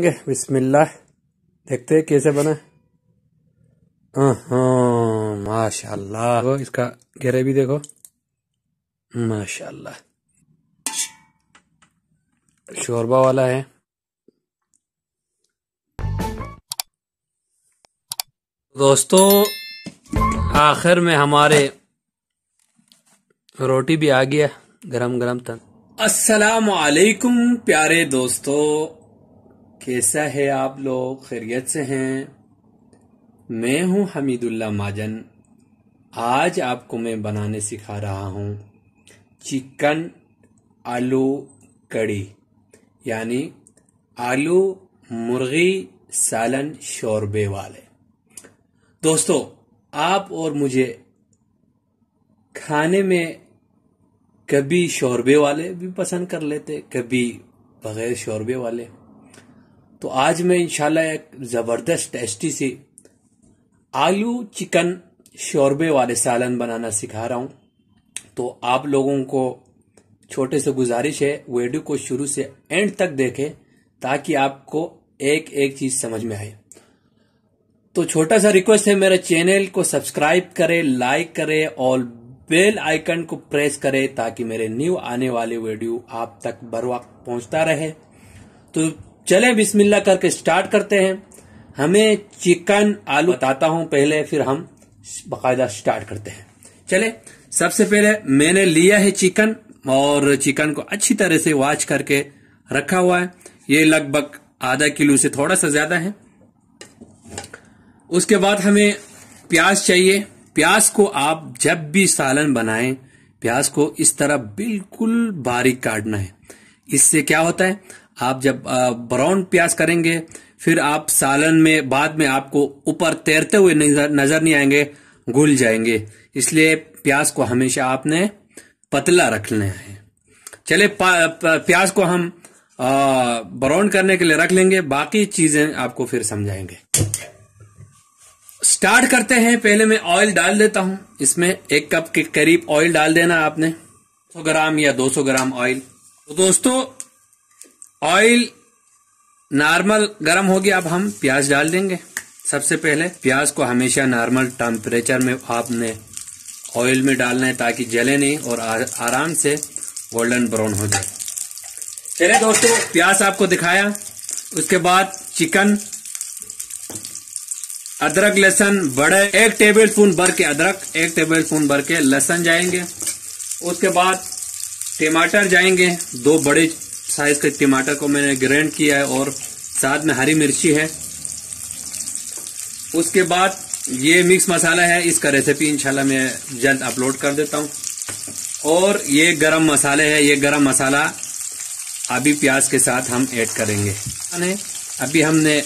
बिस्मिल्लाह। देखते हैं कैसे बना। माशाल्लाह, वो इसका घेरे भी देखो, माशाल्लाह शोरबा वाला है। दोस्तों आखिर में हमारे रोटी भी आ गया गरम गरम तक। अस्सलाम वालेकुम प्यारे दोस्तों, कैसा है आप लोग? खैरियत से हैं? मैं हूं हमीदुल्लाह महाजन। आज आपको मैं बनाने सिखा रहा हूं चिकन आलू कड़ी, यानी आलू मुर्गी सालन शोरबे वाले। दोस्तों आप और मुझे खाने में कभी शोरबे वाले भी पसंद कर लेते, कभी बगैर शोरबे वाले। तो आज मैं इंशाल्लाह एक जबरदस्त टेस्टी सी आलू चिकन शोरबे वाले सालन बनाना सिखा रहा हूं। तो आप लोगों को छोटे से गुजारिश है, वीडियो को शुरू से एंड तक देखें ताकि आपको एक एक चीज समझ में आए। तो छोटा सा रिक्वेस्ट है, मेरे चैनल को सब्सक्राइब करें, लाइक करें और बेल आइकन को प्रेस करें ताकि मेरे न्यू आने वाले वीडियो आप तक बर वक्त पहुंचता रहे। तो चलें बिस्मिल्लाह करके स्टार्ट करते हैं। हमें चिकन आलू बताता हूं पहले, फिर हम बाकायदा स्टार्ट करते हैं। चले, सबसे पहले मैंने लिया है चिकन, और चिकन को अच्छी तरह से वॉश करके रखा हुआ है। ये लगभग आधा किलो से थोड़ा सा ज्यादा है। उसके बाद हमें प्याज चाहिए। प्याज को आप जब भी सालन बनाएं, प्याज को इस तरह बिल्कुल बारीक काटना है। इससे क्या होता है, आप जब ब्राउन प्याज करेंगे फिर आप सालन में बाद में आपको ऊपर तैरते हुए नजर नहीं आएंगे, घुल जाएंगे। इसलिए प्याज को हमेशा आपने पतला रखना है। चले प्याज को हम ब्राउन करने के लिए रख लेंगे, बाकी चीजें आपको फिर समझाएंगे। स्टार्ट करते हैं। पहले मैं ऑयल डाल देता हूं। इसमें 1 कप के करीब ऑयल डाल देना आपने, 100 ग्राम या 200 ग्राम ऑयल। तो दोस्तों ऑयल नॉर्मल गर्म हो गया, अब हम प्याज डाल देंगे। सबसे पहले प्याज को हमेशा नॉर्मल टेम्परेचर में आपने ऑयल में डालना है ताकि जले नहीं और आराम से गोल्डन ब्राउन हो जाए। चलिए दोस्तों, प्याज आपको दिखाया। उसके बाद चिकन, अदरक लहसुन बड़े 1 टेबल स्पून भर के अदरक, 1 टेबल स्पून भर के लहसुन जाएंगे। उसके बाद टमाटर जाएंगे, 2 बड़े साइज के टमाटर को मैंने ग्राइंड किया है और साथ में हरी मिर्ची है। उसके बाद ये मिक्स मसाला है, इसका रेसिपी इंशाल्लाह मैं जल्द अपलोड कर देता हूं। और ये गरम मसाले है, ये गरम मसाला अभी प्याज के साथ हम ऐड करेंगे। अभी हमने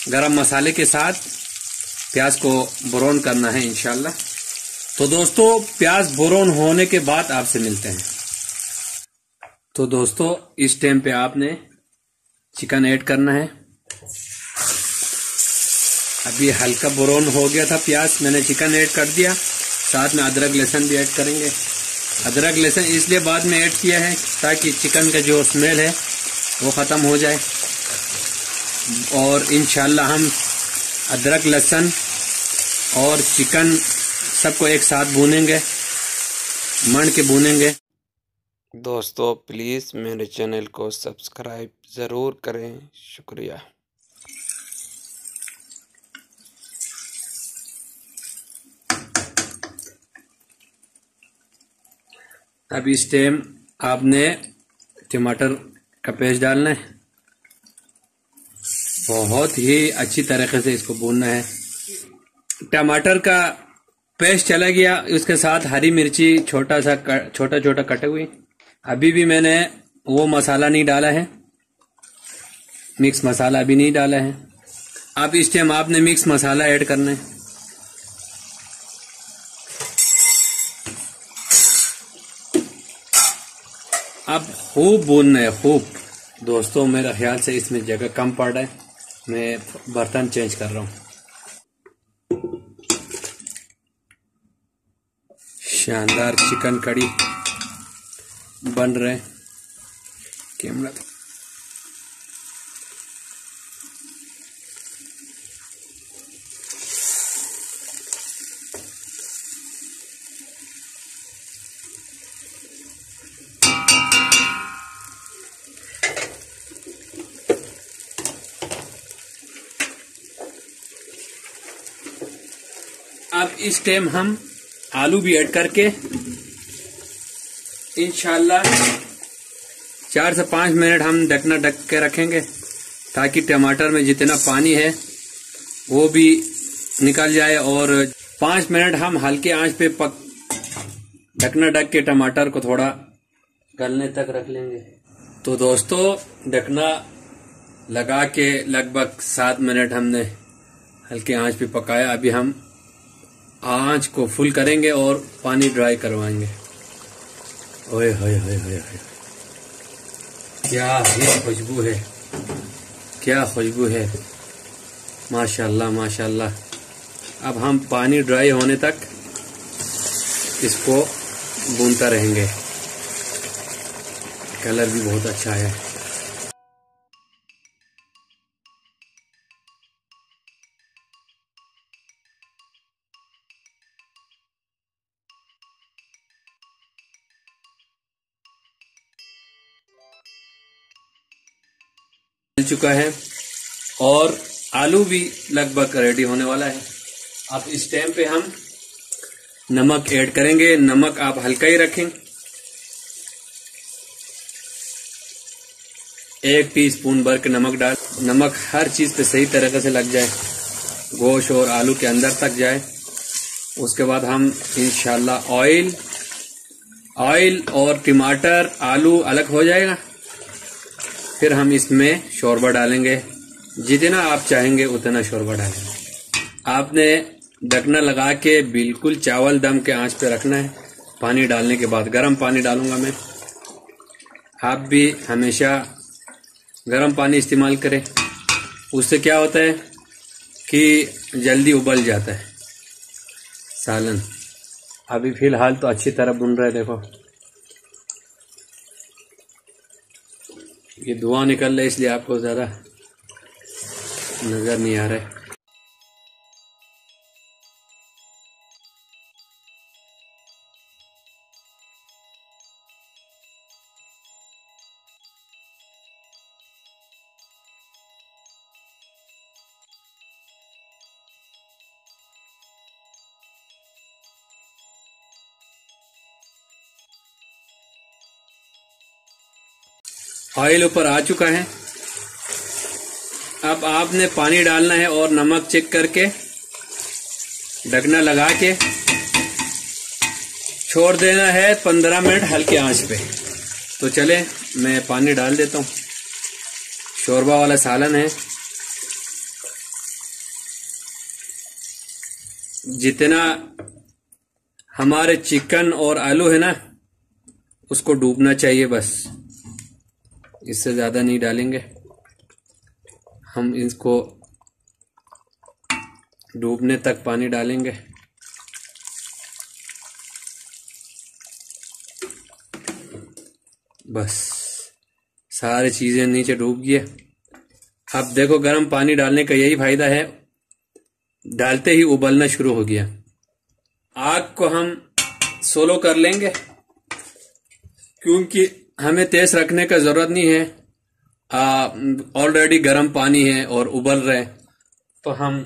गरम मसाले के साथ प्याज को ब्राउन करना है इंशाल्लाह। तो दोस्तों प्याज ब्राउन होने के बाद आपसे मिलते हैं। तो दोस्तों इस टाइम पे आपने चिकन ऐड करना है। अभी हल्का ब्राउन हो गया था प्याज, मैंने चिकन ऐड कर दिया। साथ में अदरक लहसुन भी ऐड करेंगे। अदरक लहसुन इसलिए बाद में ऐड किया है ताकि चिकन का जो स्मेल है वो खत्म हो जाए। और इंशाल्लाह हम अदरक लहसुन और चिकन सबको एक साथ भूनेंगे, मंड के भूनेंगे। दोस्तों प्लीज मेरे चैनल को सब्सक्राइब जरूर करें, शुक्रिया। अब इस टाइम आपने टमाटर का पेस्ट डालना है, बहुत ही अच्छी तरीके से इसको भूनना है। टमाटर का पेस्ट चला गया, उसके साथ हरी मिर्ची छोटा छोटा कटे हुए। अभी भी मैंने वो मसाला नहीं डाला है, मिक्स मसाला अभी नहीं डाला है। अब इस टाइम आपने मिक्स मसाला ऐड करना है। अब खूब भूनना है, खूब। दोस्तों मेरा ख्याल से इसमें जगह कम पड़ रहा है, मैं बर्तन चेंज कर रहा हूं। शानदार चिकन कड़ी बन रहे। कैमरा अब इस टाइम हम आलू भी ऐड करके इंशाल्लाह 4 से 5 मिनट हम ढकना ढक के रखेंगे, ताकि टमाटर में जितना पानी है वो भी निकल जाए। और 5 मिनट हम हल्के आंच पे ढकना ढक के टमाटर को थोड़ा गलने तक रख लेंगे। तो दोस्तों, ढकना लगा के लगभग 7 मिनट हमने हल्के आंच पे पकाया। अभी हम आंच को फुल करेंगे और पानी ड्राई करवाएंगे। ओए होए होए होए होए, क्या ही खुशबू है, क्या खुशबू है, माशाल्लाह माशाल्लाह। अब हम पानी ड्राई होने तक इसको भूनता रहेंगे। कलर भी बहुत अच्छा है। मिल चुका है और आलू भी लगभग रेडी होने वाला है। अब इस टाइम पे हम नमक ऐड करेंगे। नमक आप हल्का ही रखें, 1 टीस्पून भर के नमक डाल। नमक हर चीज पे सही तरीके से लग जाए, गोश्त और आलू के अंदर तक जाए। उसके बाद हम इंशाल्लाह ऑयल और टमाटर आलू अलग हो जाएगा। फिर हम इसमें शोरबा डालेंगे, जितना आप चाहेंगे उतना शोरबा डालेंगे। आपने ढकना लगा के बिल्कुल चावल दम के आंच पे रखना है। पानी डालने के बाद गर्म पानी डालूंगा मैं। आप भी हमेशा गर्म पानी इस्तेमाल करें, उससे क्या होता है कि जल्दी उबल जाता है सालन। अभी फिलहाल तो अच्छी तरह भुन रहा है। देखो ये धुआं निकल रहा है, इसलिए आपको ज़्यादा नज़र नहीं आ रहा है। ऑयल ऊपर आ चुका है। अब आपने पानी डालना है और नमक चेक करके ढकना लगा के छोड़ देना है 15 मिनट हल्के आंच पे। तो चले मैं पानी डाल देता हूँ। शोरबा वाला सालन है, जितना हमारे चिकन और आलू है ना उसको डूबना चाहिए, बस इससे ज्यादा नहीं डालेंगे। हम इसको डूबने तक पानी डालेंगे। बस सारी चीजें नीचे डूब गई। अब देखो, गर्म पानी डालने का यही फायदा है, डालते ही उबलना शुरू हो गया। आग को हम सोलो कर लेंगे, क्योंकि हमें तेज रखने का जरूरत नहीं है। ऑलरेडी गर्म पानी है और उबल रहे, तो हम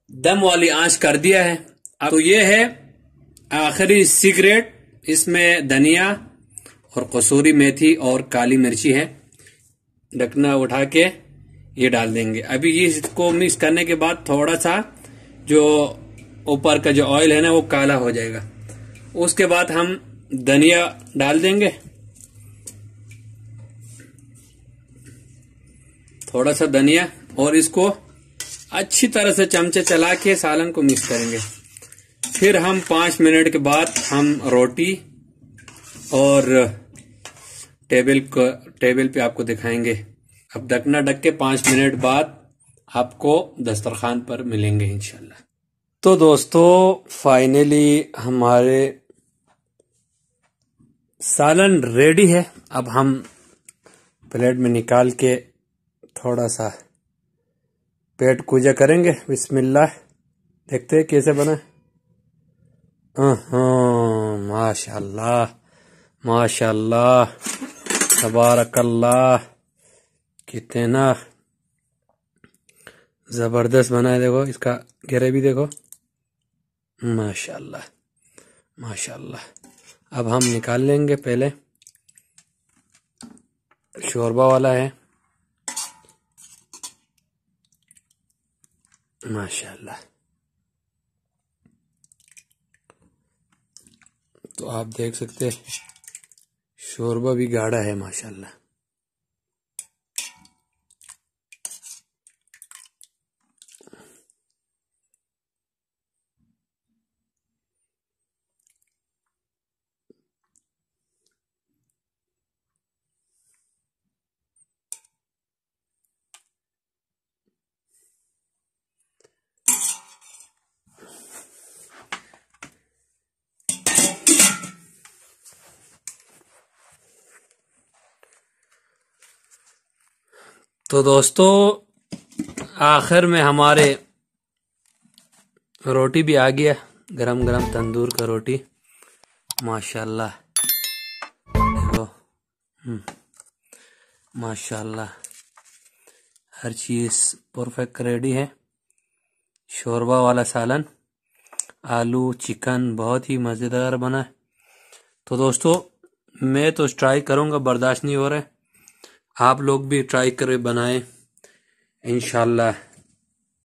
दम वाली आंच कर दिया है। अब तो ये है आखिरी सीक्रेट, इसमें धनिया और कसूरी मेथी और काली मिर्ची है। ढकना उठा के ये डाल देंगे। अभी ये इसको मिक्स करने के बाद थोड़ा सा जो ऊपर का जो ऑयल है ना वो काला हो जाएगा। उसके बाद हम धनिया डाल देंगे, थोड़ा सा धनिया, और इसको अच्छी तरह से चमचे चला के सालन को मिक्स करेंगे। फिर हम 5 मिनट के बाद हम रोटी और टेबल पे आपको दिखाएंगे। अब ढकना ढक के 5 मिनट बाद आपको दस्तरखान पर मिलेंगे इंशाल्लाह। तो दोस्तों, फाइनली हमारे सालन रेडी है। अब हम प्लेट में निकाल के थोड़ा सा पेट पूजा करेंगे। बिस्मिल्लाह। देखते हैं कैसे बना। माशाल्लाह माशाल्लाह, तबारकल्लाह। कितना जबरदस्त बना है। देखो इसका ग्रेवी देखो, माशाल्लाह माशाल्लाह। अब हम निकाल लेंगे, पहले शोरबा वाला है माशाल्लाह। तो आप देख सकते हैं शोरबा भी गाढ़ा है माशाल्लाह। तो दोस्तों आखिर में हमारे रोटी भी आ गया, गरम गरम तंदूर का रोटी माशाल्लाह। देखो माशाल्लाह, हर चीज़ परफेक्ट रेडी है। शोरबा वाला सालन, आलू चिकन बहुत ही मज़ेदार बना है। तो दोस्तों मैं तो ट्राई करूँगा, बर्दाश्त नहीं हो रहा है। आप लोग भी ट्राई करें, बनाएं इंशाल्लाह।